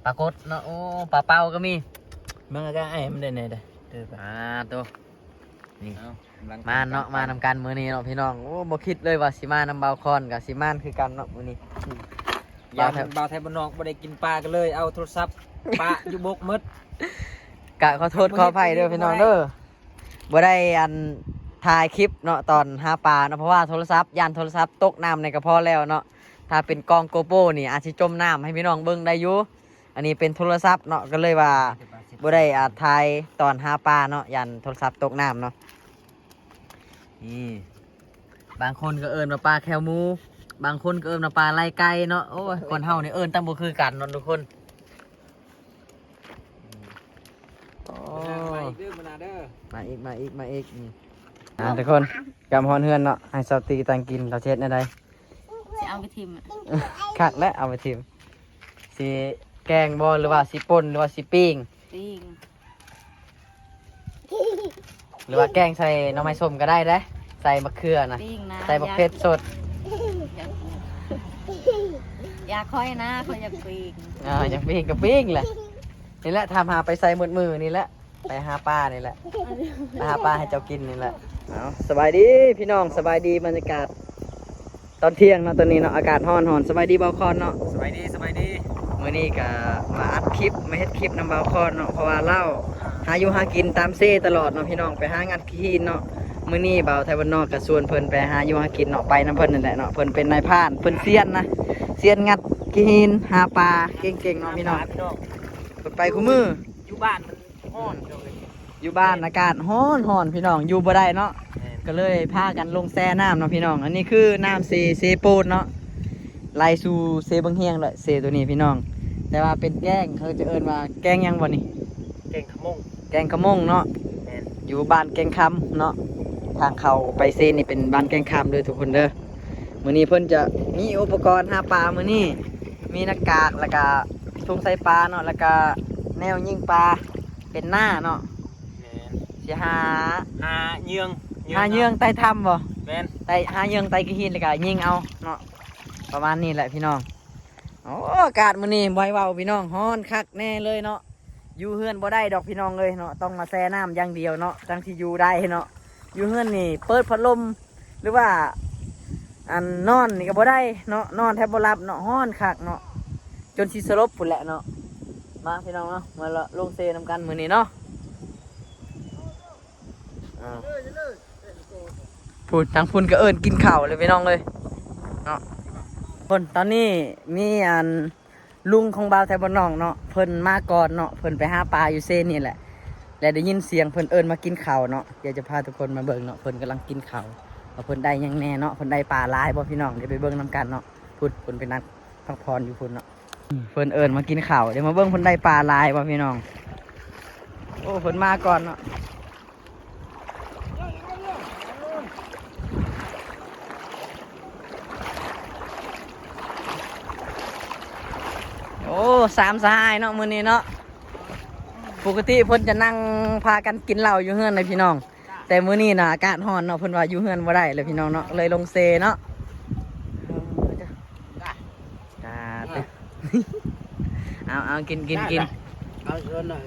ปลากดเนาะโอ้ปลาเป้าก็มี มันก็ไอ้มันได้ไหนได้ตัวนี่มาเนาะมานำกันมื้อนี้เนาะพี่น้องโอ้บ่คิดเลยว่าสิมานำเบาคอนกับสิมานคือกันเนาะมื้อนี้ ยามบ่าวไทยบ้านนอกบ่ได้กินปลากันเลยเอาโทรศัพท์ปลาอยู่บกมืดกะขอโทษขออภัยเด้อพี่น้องเด้อบ่ได้อันถ่ายคลิปเนาะตอนหาปลาเนาะเพราะว่าโทรศัพท์โทรศัพท์ตกน้ำในกระเพาะแล้วเนาะถ้าเป็นกล้องโกโปรนี่อาจสิจมน้ำให้พี่น้องเบิ่งได้อยู่อันนี้เป็นโทรศัพท์เนาะก็เลยว่าบ่ได้ถ่ายตอนหาปลาเนาะโทรศัพท์ตกน้ำเนาะนี่บางคนก็เอิ้นว่าปลาแคลมูบางคนก็เอิ้นว่าปลาไหลไก่เนาะโอ้ยคนเฮานี่เอิ้นตั้งบ่คือกันเนาะทุกคนมาอีกทุกคนกำฮอนเฮือนเนาะให้สาวตีตังกินเราเช็ดได้สิเอาไปทิมคักและเอาไปทิมสิแกงบอหรือว่าสิป่นหรือว่าสิปิ้งหรือว่าแกงใส่หน่อไม้ส้มก็ได้เด้ใส่มะเขือนะใส่มะเขือสดอยากค่อยนะค่อยอยากปิ้งอยากปิ้งก็ปิ้งแหละนี่แหละทำหาไปใส่มือนี่แหละไปหาปลานี่แหละไปหาปลาให้เจ้ากินนี่แหละสบายดีพี่น้องสบายดีบรรยากาศตอนเที่ยงเนาะตอนนี้เนาะอากาศร้อนสบายดีเบาคอนเนาะสบายดีมื้อนี้ก็มาอัดคลิปมาเฮ็ดคลิปนำเบาคอนเนาะเพราะว่าเล่าหาอยู่หากินตามเซ่ตลอดเนาะพี่น้องไปหางานขี้เนาะมื้อนี้เบาไทยบ้านนอกก็ชวนเพิ่นไปหาอยู่หากินเนาะไปนำเพิ่นนั่นแหละเนาะเพิ่นเป็นนายพรานเพิ่นเซียนนะเซียนงัดขี้หินหาปลาเก่งๆเนาะพี่น้องเพิ่นไปคู่มืออยู่บ้านมันร้อนอยู่บ้านอากาศร้อนพี่น้องอยู่บ่ได้เนาะก็เลยพากันลงแช่น้ำเนาะพี่น้องอันนี้คือน้ำเซปูนเนาะไล่สู่เซบังเฮียงเลยเซตัวนี้พี่น้องแต่ว่าเป็นแกงเขาจะเอิ้นว่าแกงยังบ่นี่แกงขมงเนาะอยู่บ้านแกงคำเนาะทางเขาไปเซนี่เป็นบ้านแกงคำเลยทุกคนเด้อมื้อนี้เพิ่นจะมีอุปกรณ์หาปลามื้อนี้มีหน้ากากแล้วก็ถุงใส่ปลาเนาะแล้วก็แนวยิงปลาเป็นหน้าเนาะจะหาเยืองไต่ถ้ำบ่แม่นหาเยืองไต่กระหินแล้วก็ยิงเอาเนาะประมาณนี้แหละพี่น้องโอ้อากาศมื้อนี้บ่ให้เว้าพี่น้องร้อนคักแน่เลยเนาะอยู่เฮือนบ่ได้ดอกพี่น้องเลยเนาะต้องมาแช่น้ำอย่างเดียวเนาะจังที่อยู่ได้เนาะอยู่เฮือนนี่เปิดพัดลมหรือว่าอันนอนนี่ก็บ่ได้เนาะนอนแทบบ่หลับเนาะร้อนคักเนาะจนสิสลบพุ่นแหละเนาะมาพี่น้องเนาะมาลงเซนำกันมื้อนี้เนาะพูดทั้งพุ่นก็เอิญกินข้าวเลยพี่น้องเลยเนาะคนตอนนี้มีอันลุงของบ่าวไทยบ้านนอกเนาะเพิ่นมาก่อนเนาะเพิ่นไปหาปลาอยู่เซนนี่แหละและได้ยินเสียงเพิ่นเอิญมากินข้าวเนาะเดี๋ยวจะพาทุกคนมาเบิ่งเนาะเพิ่นกำลังกินข้าวว่าเพิ่นได้ยังแน่เนาะเพิ่นได้ปลาหลายบ่พี่น้องเดี๋ยวไปเบิ่งนํกันเนาะพุ่นเพิ่นไปนั่งพักผ่อนอยู่พุ่นเนาะเพิ่นเอิญมากินข้าวเดี๋ยวมาเบิ่งเพิ่นได้ปลาหลายบ่พี่น้องโอ้เพิ่นมาก่อนเนาะโอ้สามสหายเนาะมื้อนี้เนาะปกติเพิ่นจะนั่งพากันกินเหล้าอยู่เฮือนเลยพี่น้องแต่มื้อนี้น่ะอากาศร้อนเนาะเพิ่นว่าอยู่เฮือนบ่ได้เลยพี่น้องเนาะเลยลงเซเนาะเอากินเอาเชิญหน่อย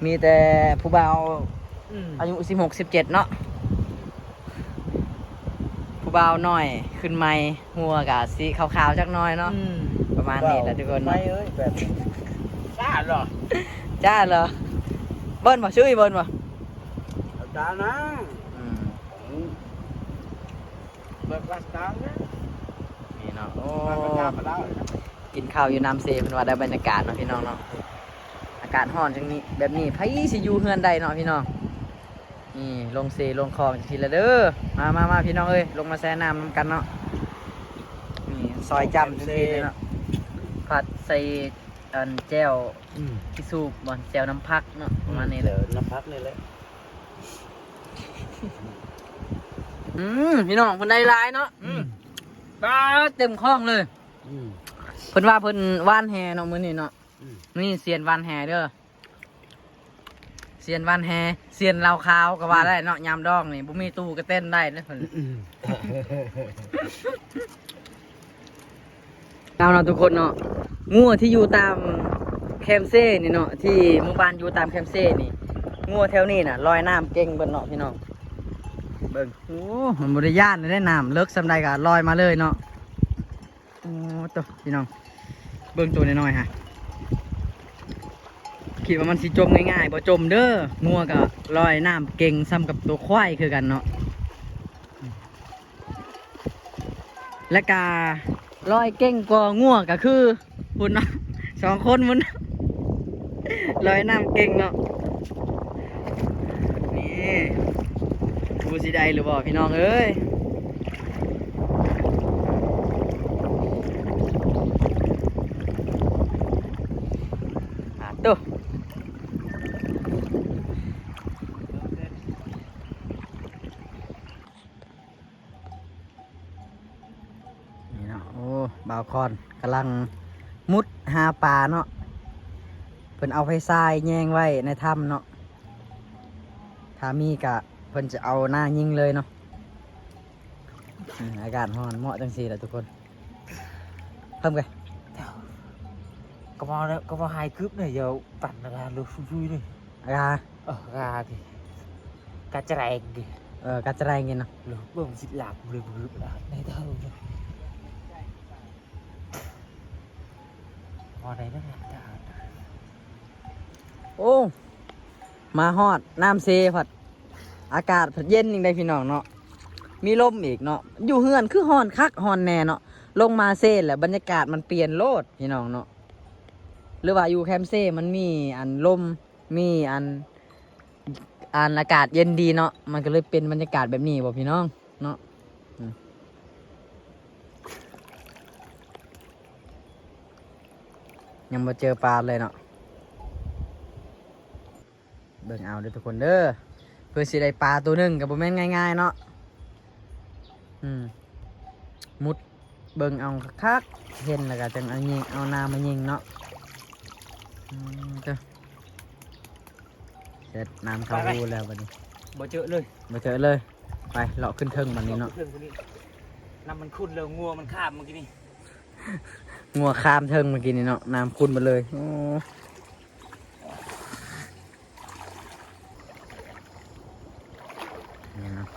มีแต่ผู้บ่าวอายุ16 17เนาะผู้บ่าวน้อยขึ้นใหม่หัวกะสีขาวๆจักน้อยเนาะประมาณนี้แหละทุกคนไม่เอ้ยแบบจ้าเหรอเบิ้ลบ่ชื่อเบิ้ลบ่จ้านะเบิ้ลว่าจ้านะนี่เนาะโอ้กินข้าวอยู่น้ำเซเป็นว่าได้บรรยากาศเนาะพี่น้องเนาะอากาศร้อนจังนี้แบบนี้ไผสิอยู่เฮือนใดเนาะพี่น้องนี่ลงเซลงคลองทีละเด้อมาพี่น้องเอ้ยลงมาแช่น้ำกันเนาะนี่ซอยจำทีเลยเนาะผัดใส่แจ่วที่สูบบ่แจ่วน้ำพักเนาะประมาณนี้เลยน้ำพักนี่เลยพี่น้องคนใดร้ายเนาะปลาเต็มคลองเลยเพิ่นว่าเพิ่นว่านแห่เนาะมื้อนี้เนาะนี่เซียนว่านแห่เด้อเซียนว่านแห่เซียนเหล้าขาวก็ว่าได้เนาะยามดองนี่บ่มีตู้ก็เต้นได้เด้อเพิ่น เอาเนาะทุกคนเนาะงัวที่อยู่ตามแคมเซ่นี่เนาะที่หมู่บ้านอยู่ตามแคมเซ่นี่งัวแถวนี้น่ะลอยน้ำเก่งเบิ่งเนาะพี่น้องเบิ่งโอ้มันบริยานได้น้ำเลิกสำใดก็ลอยมาเลยเนาะโอ้ตัวพี่น้องเบิ่งตัวน้อยๆฮะคิดว่ามันสิจมง่ายๆบ่จมเด้องัวก็ลอยน้ำเก่งซ้ำกับตัวควายคือกันเนาะและกาลอยเก่งกว่างัวก็คือพุ่นเนาะ2 คนมุนลอยน้ำเก่งเนาะนี่บูสิได้หรือบ่พี่น้องเอ้ยตัวนี่เนาะโอ้บ่าวคอนกำลังมุดหาปลาเนาะเพิ่นเอาไฟทรายแยงไว้ในถ้ำเนาะถ้ามีกะเพิ่นจะเอาหน้ายิงเลยเนาะอากาศร้อนเหมาะจังสี่แหละทุกคนเพิ่มกัน có vào 2 cướp này giờ tặng là lượt vui này อากาศ gà thì cá tràng kì กระจายเงินเนาะ lượt bơm xịt lạc lượt là này thơm rồi vào đây nó ngặt cả โอ้มาฮอดน้ำเซผัดอากาศผัดเย็นยังได้พี่น้องเนาะมีลมอีกเนาะอยู่เฮือนคือฮอนคักฮอนแน่เนาะลงมาเซ่แหละบรรยากาศมันเปลี่ยนโลดพี่น้องเนาะหรือว่าอยู่แคมป์เซ่มันมีอันลมมีอันอากาศเย็นดีเนาะมันก็เลยเป็นบรรยากาศแบบนี้บ่พี่น้องเนาะยังมาเจอปลาเลยเนาะเบิ่งเอาเด้อทุกคนเด้อเพื่อสิได้ปลาตัวหนึ่งกับบ่แม่นง่ายๆเนาะมุดเบิ่งเอาคักๆเห็นแล้วก็จังเอายิงเอานามายิงเนาะเด้อเสร็จน้ำเข้ารูแล้วบัดนี้ bỏ chợเลย มาเจอเลยไปเลาะขึ้นเทิงบัดนี้เนาะ năm mình khôn lờ ngua mình khám một cái này งัวข้ามเทิงเมื่อกี้นี่เนาะน้ำคุณมาเลยโอ้นี่เนาะ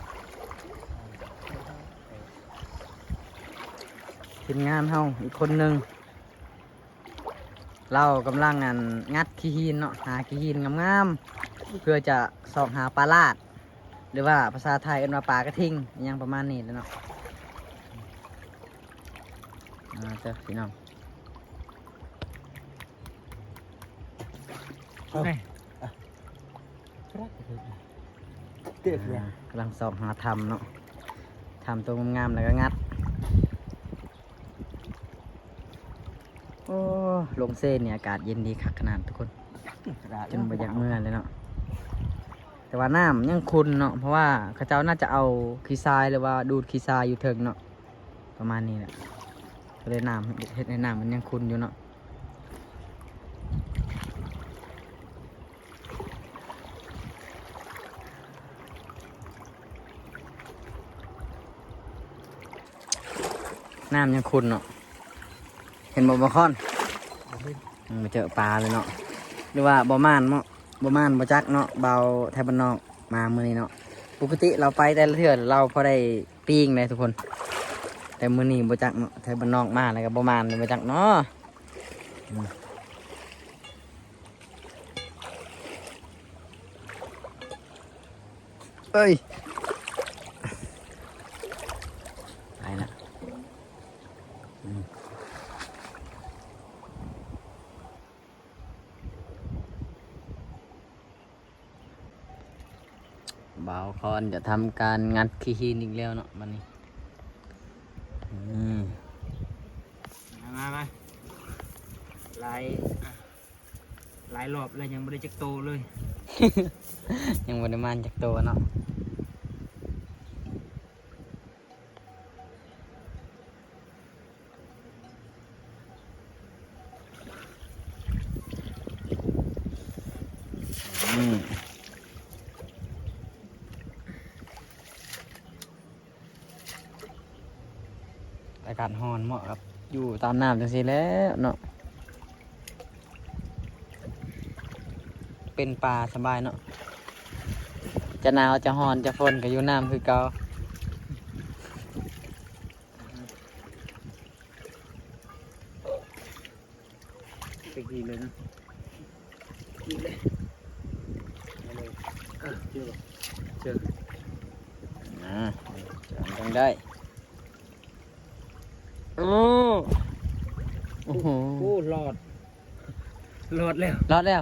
ทีมงานเฮาอีกคนหนึ่งเรากำลังงัดขี้หินเนาะหาขี้หินงามๆเพื่อจะสอบหาปลาลาดหรือว่าภาษาไทยเรียกว่าปลากระทิงอหยังประมาณนี้เลยเนาะเจ้าพี่น้อง này tiếc กำลังสอบหาทำเนาะทำตัวงามๆแล้วก็งัดโอ้ลงเส้นเนี่ยอากาศเย็นดีคักขนาดทุกคนจนไปอยากเมื่อเลยเนาะแต่ว่าน้ำยังขุ่นเนาะเพราะว่าเขาเจ้าน่าจะเอาขี้ทรายหรือว่าดูดขี้ทรายอยู่เถิงเนาะประมาณนี้แหละก็เลยน้ำเห็ดในน้ำมันยังขุ่นอยู่เนาะน้ำยังขุ่นเนาะเห็นบ่คอนมาเจอปลาเลยเนาะหรือว่าบ่ม่านเนาะบ่ม่านบ่จักเนาะเบาไทยบ้านนอกมามื้อนี้เนาะปกติเราไปแต่ละเทื่อเราพอได้ปิ้งเลยทุกคนแต่มื้อนี้บ่จักเนาะไทยบ้านนอกมาแล้วก็บ่ม่านบ่จักเนาะเอ้ยไปละบ่าวคอนจะทำการงัดขี้หินอีกแล้วเนาะวันนี้มาลายรอบเลยยังไม่ได้จักโตเลย ยังบ่ได้มานจากตัวเนาะอากาศร้อนเหมาะกับ อยู่ตามน้ำจังซี่แหล้วเนาะเป็นป่าสบายเนาะจะหนาวจะร้อนจะฝนก็อยู่น้ำคือเก่าไปกินเลยนะกินเลยมาเลยเจอเจอจังได้โอ้โห โอ้หลอดแล้ว รอดแล้ว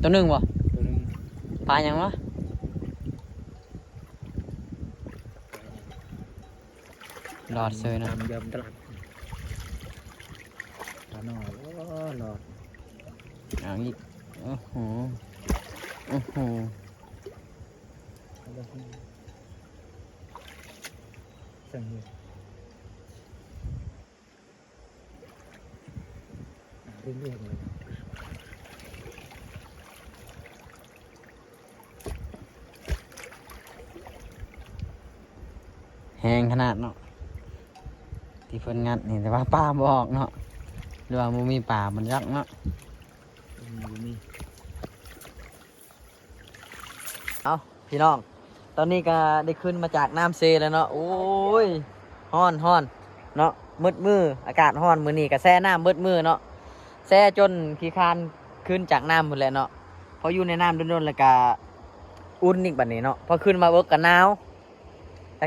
ตัวหนึ่งวะ ตัวนึง ปลายังวะรอดเซยนะ ยำตลับตาหน่อยโอ้หลอด เอาอีกโอ้โหโอ้โห สั่งเลยเรื่อยๆเลย แหงขนาดเนาะที่เพิ่นงัดนี่แต่ว่าปลาบออกเนาะหรือว่ามูมีป่ามันยักเนาะ มี เอาพี่น้องตอนนี้ก็ได้ขึ้นมาจากน้ำเซแล้วเนาะโอ้ยฮ้อนเนาะมืดมืออากาศฮ้อนมื้อนี้ก็แช่น้ำมืดมือเนาะแช่จนขี้คร้านขึ้นจากน้ำหมดแล้วเนาะพออยู่ในน้ำโดนๆแล้วก็อุ่นอีกบัดนี้เนาะพอขึ้นมาเวิร์กก็หนาว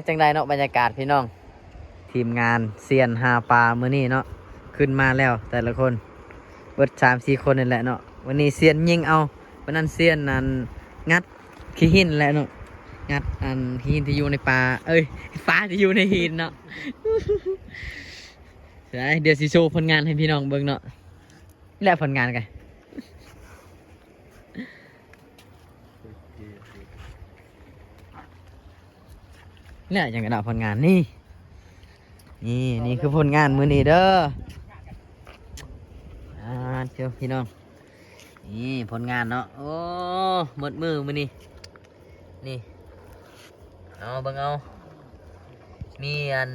จังใดเนาะบรรยากาศพี่น้องทีมงานเซียนหาปลามื้อนี้เนาะขึ้นมาแล้วแต่ละคนเบิด3-4 คนนี่แหละเนาะวันนี้เซียนยิงเอาวันนั้นเซียนนั้นงัดขี้หินแหละเนาะงัดอันขี้หินที่อยู่ในปลาเอ้ยปลาที่อยู่ในหินเนาะ เดี๋ยวสิโชว์ผลงานให้พี่น้องเบิ่งเนาะนี่แหละผลงานกันเนี่ยอย่างกระดาษผลงานนี่คือผลงานมือนี้เด้อเจ้าพี่น้องนี่ผลงานเนาะโอ้หมดมือมือนี่เอาเบิ่งเอามีอัน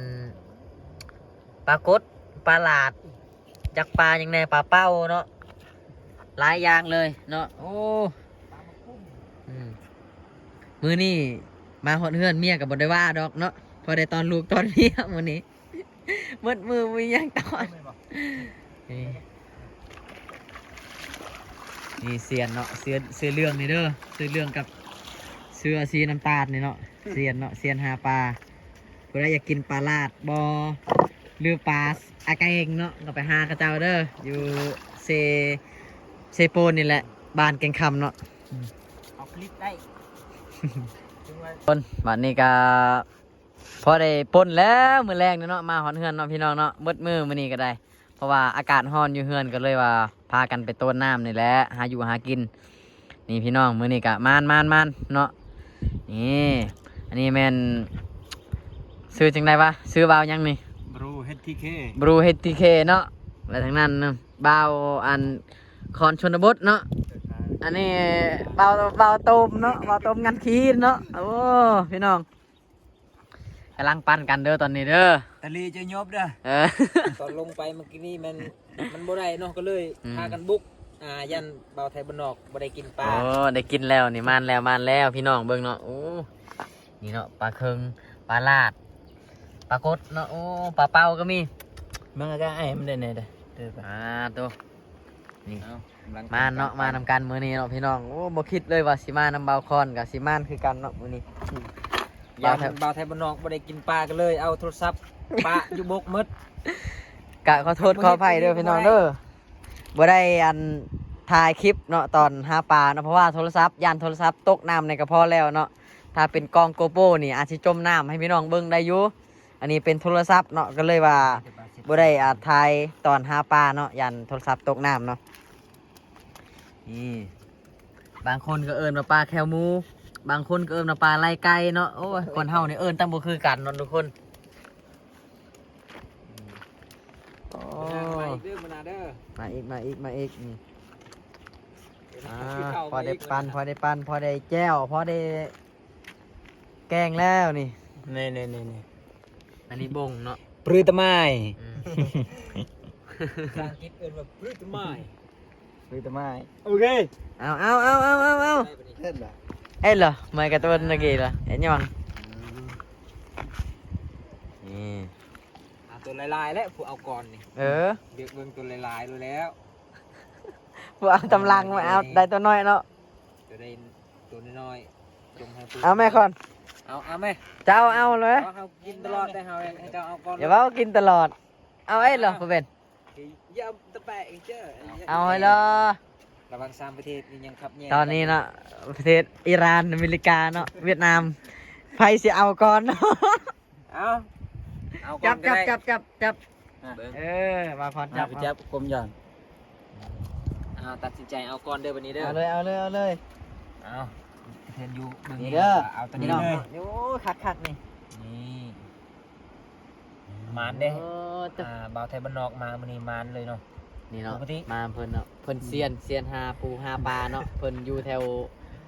ปลากดปลาหลาดจักปลาอย่างแน่ปลาเป้าเนาะหลายอย่างเลยเนาะโอ้มือนี่มาหดเฮือนเมียกับบได้ว่าดอกเนาะพอได้ตอนลูกตอนเมียมือนี้มืดมือมียังตอนนี่เสียนเนาะเสื้อเรื่องนี่เด้อเสื้อเรื่องกับเสื้อสีน้ำตาลนี่เนาะเสียนเนาะเสียนหาปลาผู้ใดอยากกินปลาลาดบอหรือปลาอากาเองเนาะก็ไปหากระเจ้าเด้ออยู่เซโปนนี่แหละบ้านเก่งคำเนาะ เอาคลิปได้ ปนบัดนี้ก็พอได้ปนแล้วมือแรงเนาะมาหอนเฮือนเนาะพี่น้องเนาะมืดมือมื้อนี้ก็ได้เพราะว่าอากาศร้อนอยู่เฮือนก็เลยว่าพากันไปต้นน้ำนี่แหละหาอยู่หากินนี่พี่น้องมื้อนี้ก็มานเนาะนี่อันนี้แม่นซื้อจังไดวะซื้อบาวยังนี่ บรูเฮดทีเค บรูเฮดทีเคเนาะแล้วทางนั้นบาวอันคอนชนบทเนาะอันนี้เบาต้มเนาะเบาต้มงานคีนเนาะโอ้พี่น้องกำลังปั้นกันเด้อตอนนี้เด้อ ตะลีจะยบเด้อ ตอนลงไปเมื่อกี้นี่มันบ่ได้เนาะก็เลยพากันบุกยันเบาไทยบ้านนอกบ่ได้กินปลา โอ้ได้กินแล้วนี่มานแล้วพี่น้องเบิ่งเนาะโอ้นี่เนาะปลาเคิงปลาลาดปลากดเนาะโอ้ปลาเป้าก็มี มันก็ไอ้มันได้ไหนเด้อ ตัวนี่มาเนาะมานำกันมื้อนี้เนาะพี่น้องโอ้บ่คิดเลยว่าสิมานำเบาคอนกับสิมานคือกันเนาะมื้อนี้ ยันเบาไทยบ้านนอกบ่ได้กินปลาก็เลยเอาโทรศัพท์ปลาอยู่บกมืด กะขอโทษขออภัยเด้อพี่น้องเด้อบ่ได้อันถ่ายคลิปเนาะตอนหาปลาเนาะเพราะว่าโทรศัพท์ยานโทรศัพท์ตกน้ำในกระเพาะแล้วเนาะถ้าเป็นกล้องโกโปรนี่อาจสิจมน้ำให้พี่น้องเบิ่งได้อยู่อันนี้เป็นโทรศัพท์เนาะก็เลยว่าบ่ได้ถ่ายตอนหาปลาเนาะยานโทรศัพท์ตกน้ำเนาะนี่บางคนก็เอิ้นว่าปลาแคลหมูบางคนก็เอิ้นว่าปลาไหลไก่เนาะโอ้ยคนเฮานี่เอิ้นตั้งบ่คือกันเนาะทุกคนมาอีกเด้อมาเด้อ มาอีกนี่พอได้ปันพอได้แจ้วพอได้แกงแล้วนี่ นี่ อันนี้บงเนาะ ปรือตะไม้ อืม ภาษาอังกฤษเอิ้นว่าปรือตะไม้ หรือทำไม โอเค เอา เล่นล่ะ เอ้ยเหรอไม่กระตุ้นนะกี่ล่ะเห็นยังนี่ ตัวลายๆแล้วผู้เอาก่อนนี่ เออ เด็กเบิ่งตัวลายๆดูแล้ว พวกเอากำลังมาเอาได้ตัวน้อยเนาะ จะได้ตัวน้อยๆจงให้ผู้ เอาแม่ก่อน เอาแม่ เจ้าเอาเลย เอากินตลอดได้เฮาให้เจ้าเอาก่อน อย่าว่ากินตลอด เอาไอ้เหรอพ่อเป็น อย่าตะแปะอีกเจ้อ เอาให้เลย ระวัง3ประเทศนี่ยังขับแย่ง ตอนนี้เนาะประเทศอิหร่านอเมริกาเนาะเวียดนามไฟสิเอาก่อนเนาะ เอาก่อ จั น บ ก็ จับ ได้ จับ เบิ่ง เออมาพรจั จั บบ จับกลมย่อน ตัดสินใจเอาก่อนเด้อวันนี้เด้อ เอาเลยเอาเลย เอาเห็นอยู่เบิ่ง นี่ นี่ เด้อ เอาตัว นี่ นี้ เนาะ เลย โอ้คักนี่ นี่มานเด้ โอ้ตึก บ่าวไทยบ้านนอกมามื้อนี้มานเลยเนาะ นี่เนาะ ปกติ มาเพิ่นเนาะเพิ่นเซียนหาปูหาปลาเนาะเพิ่นอยู่แถว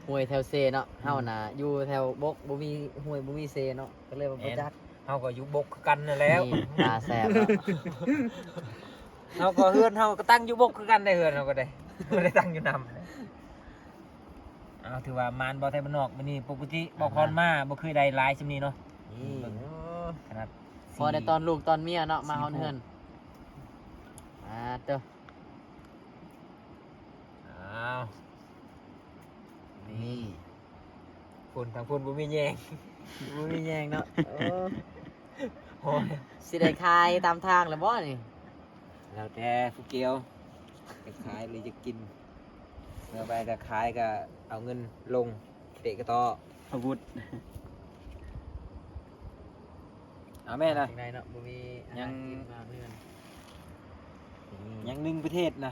ห้วยแถวเซเนาะเฮาน่ะอยู่แถวบกบ่มีห้วยบ่มีเซเนาะก็เลยมาบ่จัก เฮาก็อยู่บกคือกันนั่นแหล้ว นี่ปลาแซ่บเนาะ เฮาก็เฮือนเฮาก็ตั้งอยู่บกคือกันได้เฮือนเฮาก็ได้บ่ได้ตั้งอยู่นำเอาถือว่ามานบ่าวไทยบ้านนอกมื้อนี้ปกติบ่คอนมาบ่เคยได้หลายซำนี้เนาะ นี่โอ้ ขนาด พอได้ตอนลูกตอนเมียเนาะมาเฮาเฮือนเด้อ อ้าว นี่ ฝุ่นทางฝุ่นบ่มีแยง บ่มีแยงเนาะโอ้ โอ้ย สิได้ขายตามทางแล้วบ่นี่ แล้วแต่ผู้เกียวจะขายหรือจะกินเมื่อไปก็ขายก็เอาเงินลงเตะกระต่อ อาวุธ เอาแม่นะ ข้างในเนาะบ่มีอาหารกินมาเฮือน ยังหนึ่งประเทศนะ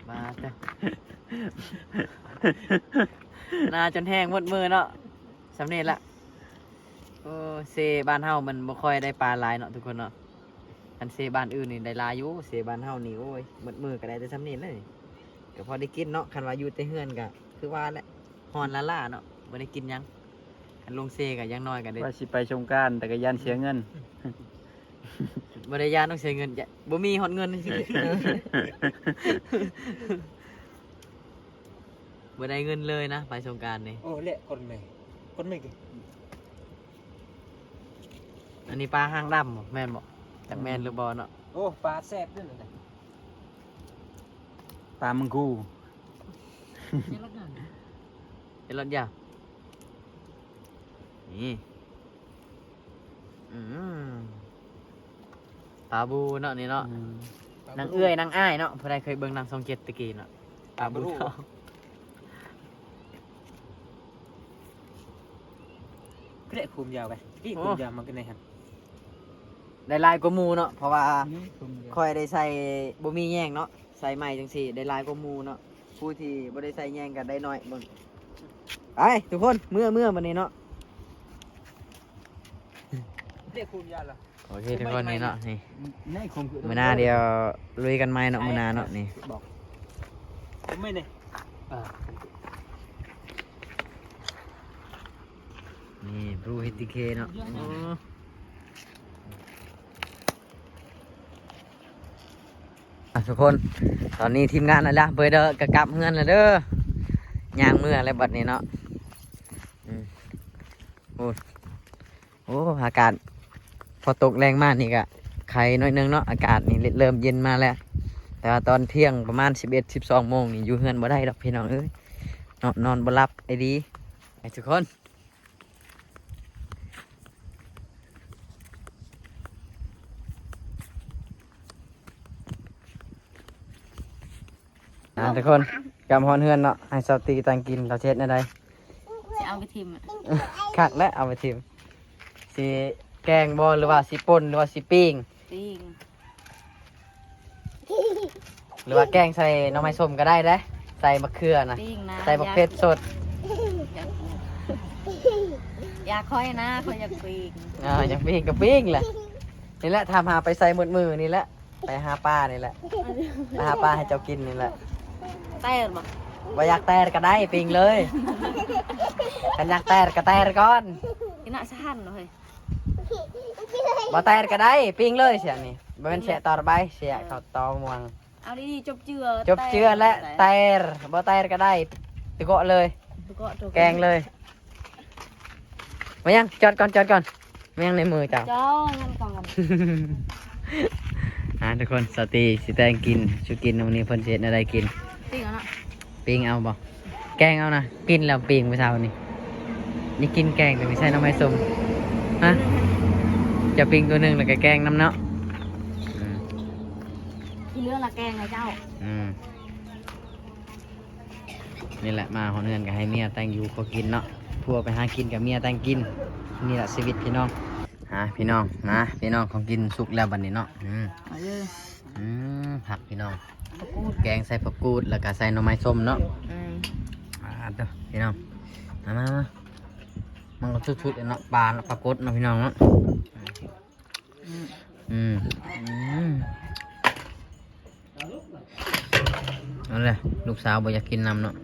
มาจ้ะ นาจนแห้งหมดมือเนาะสำเร็จละโอ้เซบ้านเฮามันบ่ค่อยได้ปลาหลายเนาะทุกคนเนาะอันเซบ้านอื่นนี่ได้หลายอยู่เซบ้านเฮานี่โอ้ยหมดมือก็ได้แต่สำเร็จเลยก็พอได้กินเนาะคันว่าอยู่แต่เฮือนก็คือว่าแหละฮอนละล่าเนาะบ่ได้กินหยังคันลงเซก็อยังน้อยก็ได้ ว่าสิไปชมการแต่ก็ยันเสียเงิน บ่ได้ยานต้องเสียเงินจ้ะบ่มีฮอดเงินสิ บ่ได้เงินเลยนะไปสงกรานต์นี่ โอ้เละคนไม่กิน อันนี้ปลาหางดำบ่แม่นบ่จักแม่นหรือบ่เนาะ โอ้ปลาแซ่บด้วยนะ ปลามังกู เป็นรถยาวนี่อืมปลาบูเนาะนี่เนาะนางเอื้อยนางอ้ายเนาะผู้ใดเคยเบิ่งนางทรงเจ็ดตะกี้เนาะปลาบูทอง ก็ได้คุมยาวไปพี่คุมยาวมันก็ได้ครับ ได้หลายกว่าหมู่เนาะเพราะว่าค่อยได้ใส่บ่มีแยงเนาะใส่ใหม่จังซี่ได้หลายกว่าหมู่เนาะผู้ที่บ่ได้ใส่แยงก็ได้น้อยเบิ่งไปทุกคนเมื่อบัดนี้เนาะ เรียกคุมยาวเหรอ โอเคทุกคนนี่เนาะนี่ นี่คงคือ มื้อหน้าเดียวลุยกันใหม่เนาะมื้อหน้าเนาะนี่ บอก ผมไม่เนี่ย นี่บรูฮิติเคเนาะโอ้ทุกคนตอนนี้ทีมงานอะไรล่ะเบยเด้อกะกลับเฮือนแล้วเด้อย่างเมื่ออะไรบัดนี้เนาะอืมโอ้อากาศพอตกแรงมากนี่กะไข่น้อยนึงเนาะอากาศนี่เริ่มเย็นมาแล้ว แต่ว่าตอนเที่ยงประมาณ11-12 โมงนี่อยู่เฮือนบ่ได้ดอกพี่น้องเอ้ยนอนบ่หลับไอ้ดีไอ้ทุกคนทุกคนกำฮอนเฮือนเนาะให้สาวตีตังกินเราเช็ดอะไร จะเอาไปทิมอะ คักและเอาไปทิมสีแกงบอหรือว่าสีป่นหรือว่าสีปิ้ง ปิ้ง หรือว่าแกงใส่หน้ำไม้ส้มก็ได้เด้ใส่มะเขือนะ ปิ้งนะ ใส่มะเขือสด อยากค่อยนะค่อยอยากปิ้ง อย่างปิ้งกับปิ้งแหละนี่แหละทำหาไปใส่หมดมือนี่แหละไปหาปลานี่แหละไปหาปลาให้เจ้ากินนี่แหละ เต้นบอก ว่าอยากแตรก็ได้ปิ้งเลยกันอยากแตรก็แตรก่อน เ กินน่ะสะหันเลย บ่แตกก็ได้ปิ้งเลยเสียนี่บ่แม่นเสียต่อไปเสียเขาตอม่วง เอาดีๆจบเจือ จบเจือและแตรบ่แตรก็ได้ตะโกะเลย แกงเลยมายังจอดก่อนมายังในมือเจ้า จ้อเงินก่อน ทุกคนสตีสิแตงกินชูกินวันนี้เพิ่นสิเฮ็ดอะไรกิน จริงเหรอเนาะ ปิ้งเอาบ่แกงเอานะกินแล้วปิ้งไปเช้านี่นี่กินแกงแต่ไม่ใช่น้ำไม้ส้มฮะจะปิ้งตัวหนึงแล้วก็แกงน้ำเนาะอืม ที่เรื่องละแกงไงเจ้า อืมนี่แหละมาหอนเงินก็ให้เมียแต่งอยู่ก็กินเนาะพัวไปหากินกับเมียแต่งกินนี่แหละชีวิตพี่น้องพี่น้องนะพี่น้องของกินสุกแล้วบัดนี้เนาะเอาเลย ผักพี่น้อง ตะกูด แกงใส่ผักกูดแล้วก็ใส่หน่อไม้ส้มเนาะ อืม เด้อพี่น้องมามันก็ชุดๆเลยเนาะปลาปลากดเนาะพี่น้องเนาะนั่นแหละลูกสาวบ่อยากกินน้ำเนาะ